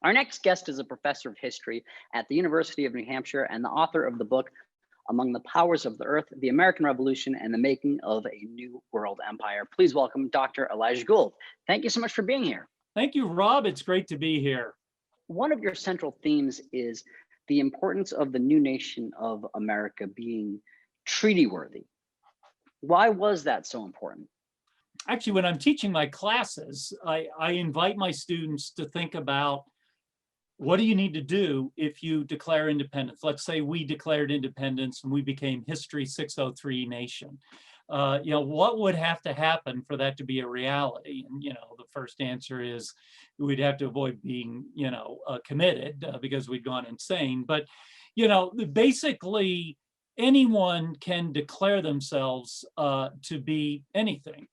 Our next guest is a professor of history at the University of New Hampshire and the author of the book, Among the Powers of the Earth, the American Revolution and the Making of a New World Empire. Please welcome Dr. Eliga Gould. Thank you so much for being here. Thank you, Rob. It's great to be here. One of your central themes is the importance of the new nation of America being treaty-worthy. Why was that so important? Actually, when I'm teaching my classes, I invite my students to think about what do you need to do if you declare independence? Let's say we declared independence and we became History 603 nation. What would have to happen for that to be a reality? And, the first answer is we'd have to avoid being, committed because we'd gone insane. But, basically anyone can declare themselves to be anything.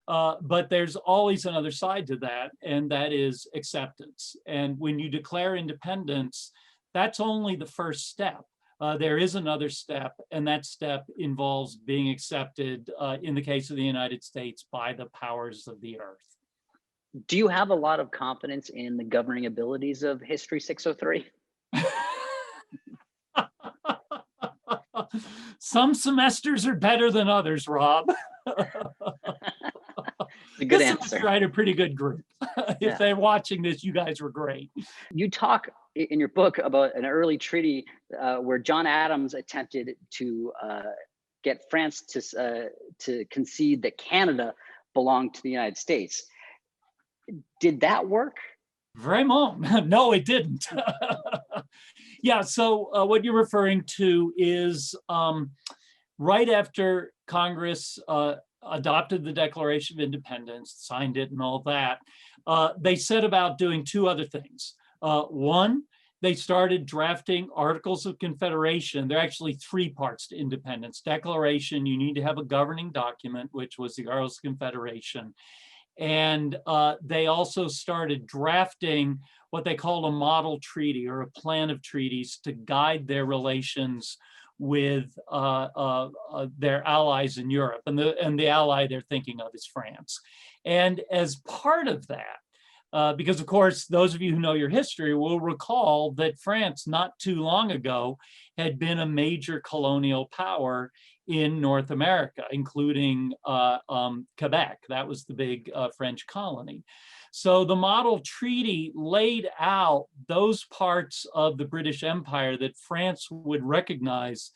But there's always another side to that, and that is acceptance. And when you declare independence, that's only the first step. There is another step, and that step involves being accepted, in the case of the United States, by the powers of the earth. Do you have a lot of confidence in the governing abilities of History 603? Some semesters are better than others, Rob. A good this answer. Right, a pretty good group. If they're watching this, you guys were great. You talk in your book about an early treaty where John Adams attempted to get France to concede that Canada belonged to the United States. Did that work? Vraiment. No, it didn't. Yeah, so what you're referring to is right after Congress adopted the Declaration of Independence, signed it and all that, they set about doing two other things. One, they started drafting Articles of Confederation. There are actually three parts to independence. Declaration, you need to have a governing document, which was the Articles of Confederation. And they also started drafting what they called a model treaty or a plan of treaties to guide their relations with their allies in Europe. And the ally they're thinking of is France. And as part of that, because of course, those of you who know your history will recall that France not too long ago had been a major colonial power in North America, including Quebec. That was the big French colony. So the model treaty laid out those parts of the British Empire that France would recognize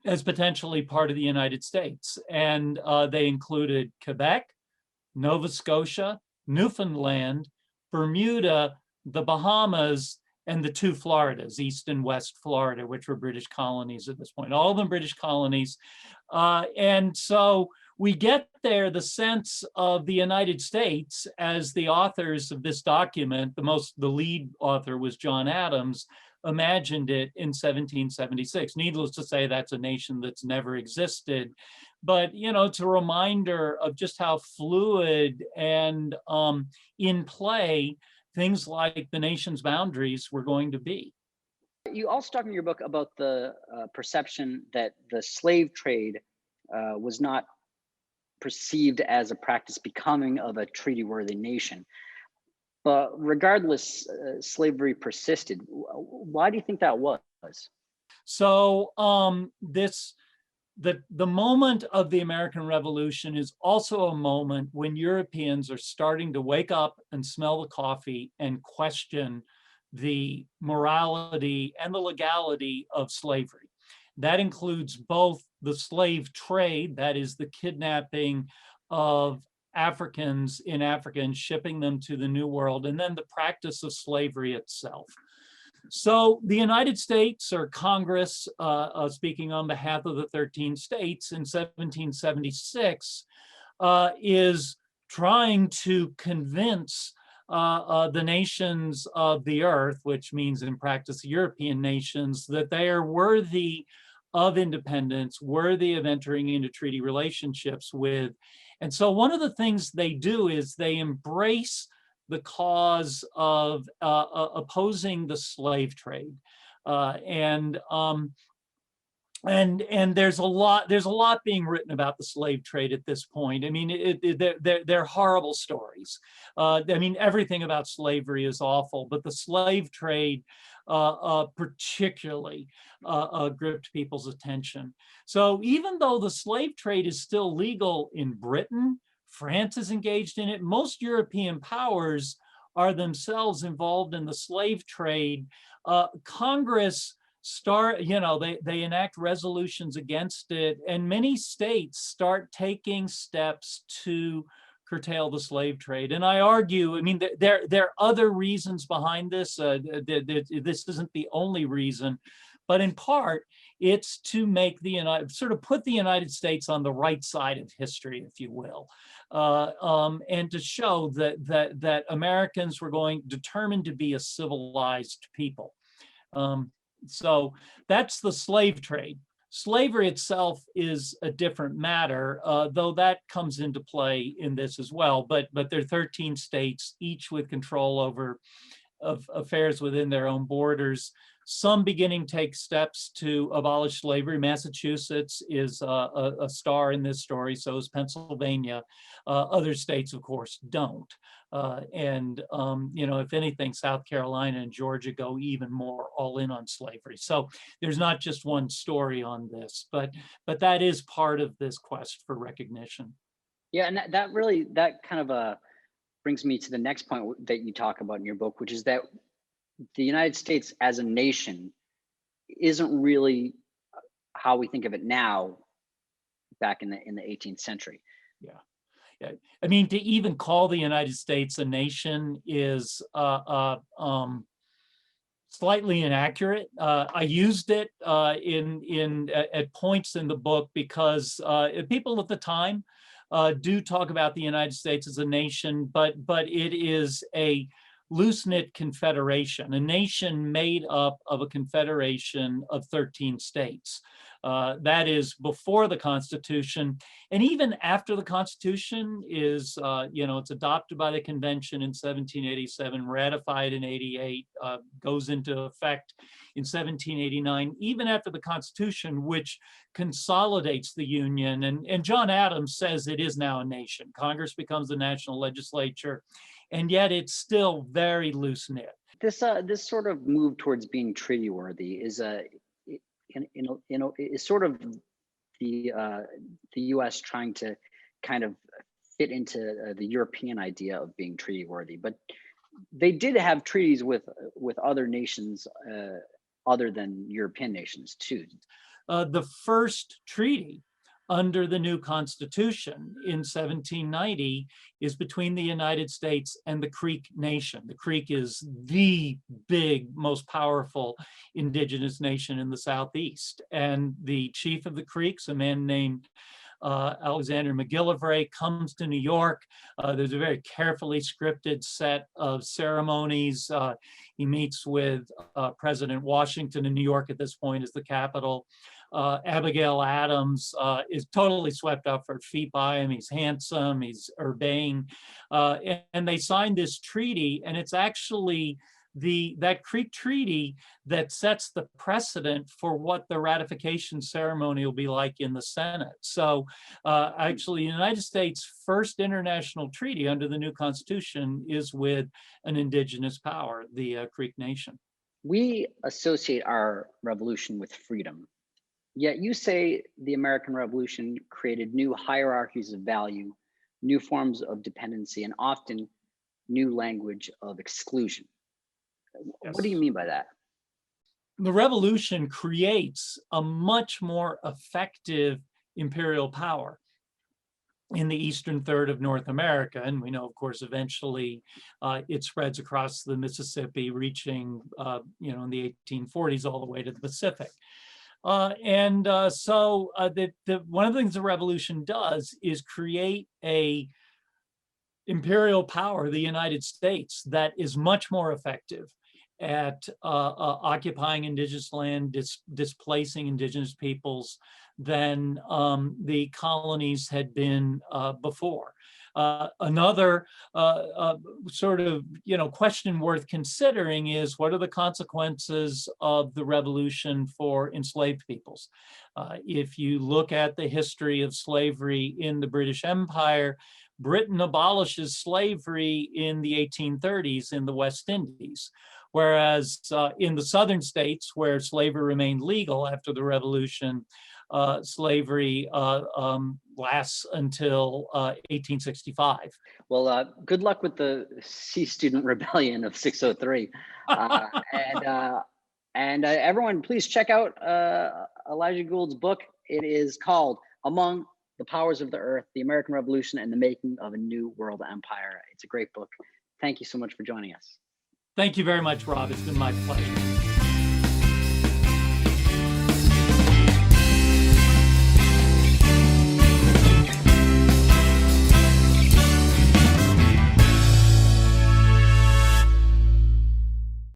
as potentially part of the United States. And they included Quebec, Nova Scotia, Newfoundland, Bermuda, the Bahamas, and the two Floridas, East and West Florida, which were British colonies at this point, all of them British colonies. And so we get there the sense of the United States as the authors of this document, the lead author was John Adams, imagined it in 1776. Needless to say, that's a nation that's never existed. But, it's a reminder of just how fluid and in play things like the nation's boundaries were going to be. You also talk in your book about the perception that the slave trade was not perceived as a practice becoming of a treaty-worthy nation. But regardless, slavery persisted. Why do you think that was? So the moment of the American Revolution is also a moment when Europeans are starting to wake up and smell the coffee and question the morality and the legality of slavery. That includes both the slave trade, that is the kidnapping of Africans in Africa and shipping them to the New World, and then the practice of slavery itself. So the United States, or Congress, speaking on behalf of the 13 states in 1776, is trying to convince the nations of the earth, which means in practice European nations, that they are worthy of independence, worthy of entering into treaty relationships with. And so one of the things they do is they embrace the cause of opposing the slave trade. and there's a lot being written about the slave trade at this point. I mean, they're horrible stories. I mean, everything about slavery is awful, but the slave trade particularly gripped people's attention. So even though the slave trade is still legal in Britain, France is engaged in it, most European powers are themselves involved in the slave trade. Congress they enact resolutions against it, and many states start taking steps to curtail the slave trade. And I argue, I mean, there are other reasons behind this. This isn't the only reason, but in part, it's to make put the United States on the right side of history, if you will, and to show that Americans were determined to be a civilized people. So that's the slave trade. Slavery itself is a different matter, though that comes into play in this as well. But there are 13 states, each with control over affairs within their own borders. Some beginning take steps to abolish slavery. Massachusetts is a star in this story, so is Pennsylvania. Other states, of course, don't. If anything, South Carolina and Georgia go even more all in on slavery. So there's not just one story on this, but that is part of this quest for recognition. Yeah, and that kind of brings me to the next point that you talk about in your book, which is that the United States as a nation isn't really how we think of it now, back in the 18th century. Yeah. I mean, to even call the United States a nation is slightly inaccurate. I used it at points in the book because people at the time do talk about the United States as a nation, but it is a loose-knit confederation, a nation made up of a confederation of 13 states. That is before the Constitution, and even after the Constitution is, it's adopted by the convention in 1787, ratified in 88, goes into effect in 1789, even after the Constitution, which consolidates the Union. And John Adams says it is now a nation. Congress becomes the national legislature, and yet it's still very loose-knit. This sort of move towards being treaty-worthy is is sort of the U.S. trying to kind of fit into the European idea of being treaty-worthy, but they did have treaties with other nations other than European nations too. The first treaty under the new Constitution in 1790 is between the United States and the Creek Nation. The Creek is the big, most powerful indigenous nation in the Southeast. And the chief of the Creeks, a man named Alexander McGillivray, comes to New York. There's a very carefully scripted set of ceremonies. He meets with President Washington in New York. At this point is the capital. Abigail Adams is totally swept off her feet by him. He's handsome, he's urbane, and they signed this treaty, and it's actually that Creek Treaty that sets the precedent for what the ratification ceremony will be like in the Senate. So actually, the United States' first international treaty under the new Constitution is with an indigenous power, the Creek Nation. We associate our revolution with freedom. Yet you say the American Revolution created new hierarchies of value, new forms of dependency, and often new language of exclusion. Yes. What do you mean by that? The revolution creates a much more effective imperial power in the eastern third of North America. And we know, of course, eventually it spreads across the Mississippi, reaching, in the 1840s all the way to the Pacific. So one of the things the revolution does is create a imperial power, the United States, that is much more effective at occupying indigenous land, displacing indigenous peoples than the colonies had been before. Another sort of, question worth considering is, what are the consequences of the revolution for enslaved peoples? If you look at the history of slavery in the British Empire, Britain abolishes slavery in the 1830s in the West Indies, whereas in the southern states, where slavery remained legal after the revolution, slavery lasts until 1865. Well, good luck with the Sea Student Rebellion of 603. And everyone, please check out Eliga Gould's book. It is called Among the Powers of the Earth, the American Revolution and the Making of a New World Empire. It's a great book. Thank you so much for joining us. Thank you very much, Rob. It's been my pleasure.